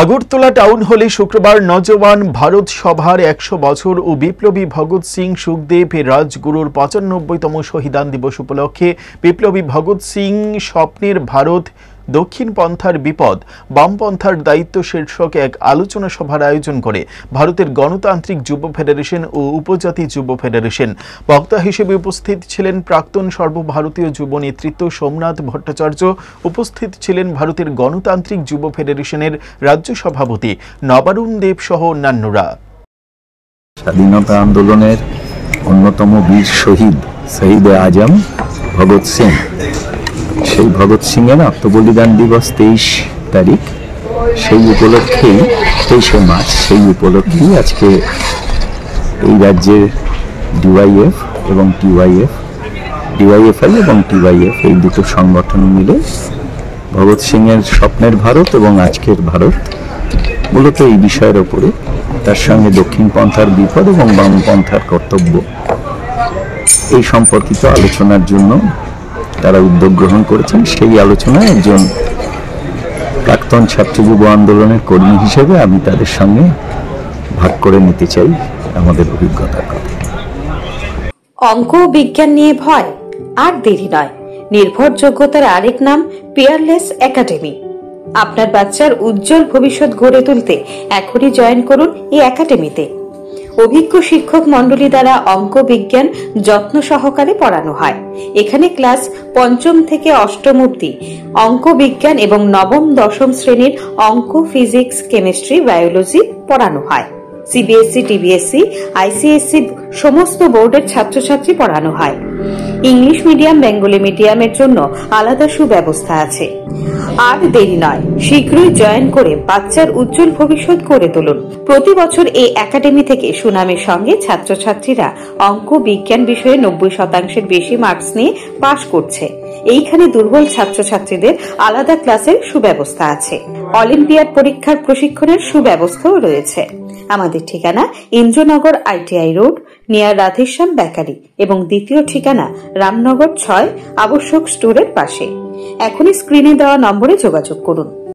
Agartala town হলে শুক্রবার নওজওয়ান ভারত সভার ১০০ বছর ও বিপ্লবী ভগৎ সিং সুখদেব রাজগুরুর ৯৫তম শহীদান দিবস উপলক্ষে বিপ্লবী ভগৎ সিং স্বপ্নের ভারত, দক্ষিণ পন্থার বিপদ, বামপন্থার দায়িত্ব শীর্ষক এক আলোচনা সভার আয়োজন করে ভারতের গণতান্ত্রিক যুব ফেডারেশন ও উপজাতি যুব ফেডারেশন। বক্তা হিসেবে উপস্থিত ছিলেন প্রাক্তন সর্বভারতীয় যুব নেতৃত্ব সোমনাথ ভট্টাচার্য, উপস্থিত ছিলেন ভারতের গণতান্ত্রিক যুব ফেডারেশনের রাজ্য সভাপতি নবারুণ দেব সহ অন্যান্যরা। স্বাধীনতা আন্দোলনের অন্যতম বীর শহীদ আজম ভগৎ সিং, সেই ভগৎ সিং এর আত্মবলিদান দিবস ২৩ তারিখ, সেই উপলক্ষেই ২৩শে মার্চ, সেই উপলক্ষেই আজকে এই রাজ্যের ডিওয়াইএফ এবং ডিওয়াইএফআই এবং টিওয়াইএফ এই দুটো সংগঠন মিলে ভগৎ সিং এর স্বপ্নের ভারত এবং আজকের ভারত, মূলত এই বিষয়ের ওপরে, তার সঙ্গে দক্ষিণ পন্থার বিপদ এবং বামপন্থার কর্তব্য, এই সম্পর্কিত আলোচনার জন্য তারা উদ্যোগ গ্রহণ করেছেন। সেই আলোচনায় একজন প্রাক্তন ছাত্র যুব আন্দোলনের কর্মী হিসেবে আমি তাদের সঙ্গে ভাগ করে নিতে চাই আমাদের অভিজ্ঞতার কথা। অঙ্ক ও বিজ্ঞান নিয়ে ভয় আর দেরি নয়। নির্ভরযোগ্যতার আরেক নাম পিয়ারলেস একাডেমি। আপনার বাচ্চার উজ্জ্বল ভবিষ্যৎ গড়ে তুলতে এখনই জয়েন করুন এই একাডেমিতে। অভিজ্ঞ শিক্ষক মণ্ডলী দ্বারা অঙ্ক বিজ্ঞান যত্ন সহকারে পড়ানো হয়। এখানে ক্লাস ৫ম থেকে ৮ম অবধি অঙ্ক বিজ্ঞান এবং নবম দশম শ্রেণীর অঙ্ক, ফিজিক্স, কেমিস্ট্রি, বায়োলজি পড়ানো হয়। সিবিএসসি, টিবিএসসি, আইসিএসসি সমস্ত বোর্ডের ছাত্রছাত্রী পড়ানো হয়। ইংলিশ মিডিয়াম, বেঙ্গলি মিডিয়ামের জন্য আলাদা সুব্যবস্থা আছে। আর দেরি নয়, শীঘ্রই জয়েন করে বাচ্চার উজ্জ্বল ভবিষ্যৎ গড়ে তুলুন। প্রতি বছর এই একাডেমি থেকে সুনামের সঙ্গে ছাত্রছাত্রীরা অঙ্ক বিজ্ঞান বিষয়ে ৯০% বেশি মার্কস নিয়ে পাশ করছে। এইখানে দুর্বল ছাত্রছাত্রীদের আলাদা ক্লাসের সুব্যবস্থা আছে। অলিম্পিয়াড পরীক্ষার প্রশিক্ষণের সুব্যবস্থাও রয়েছে। আমাদের ঠিকানা Indranagar ITI road, near Radheshyam bakery, এবং দ্বিতীয় ঠিকানা রামনগর ৬ আবশ্যক স্টোরের পাশে। এখনই স্ক্রিনে দেওয়া নম্বরে যোগাযোগ করুন।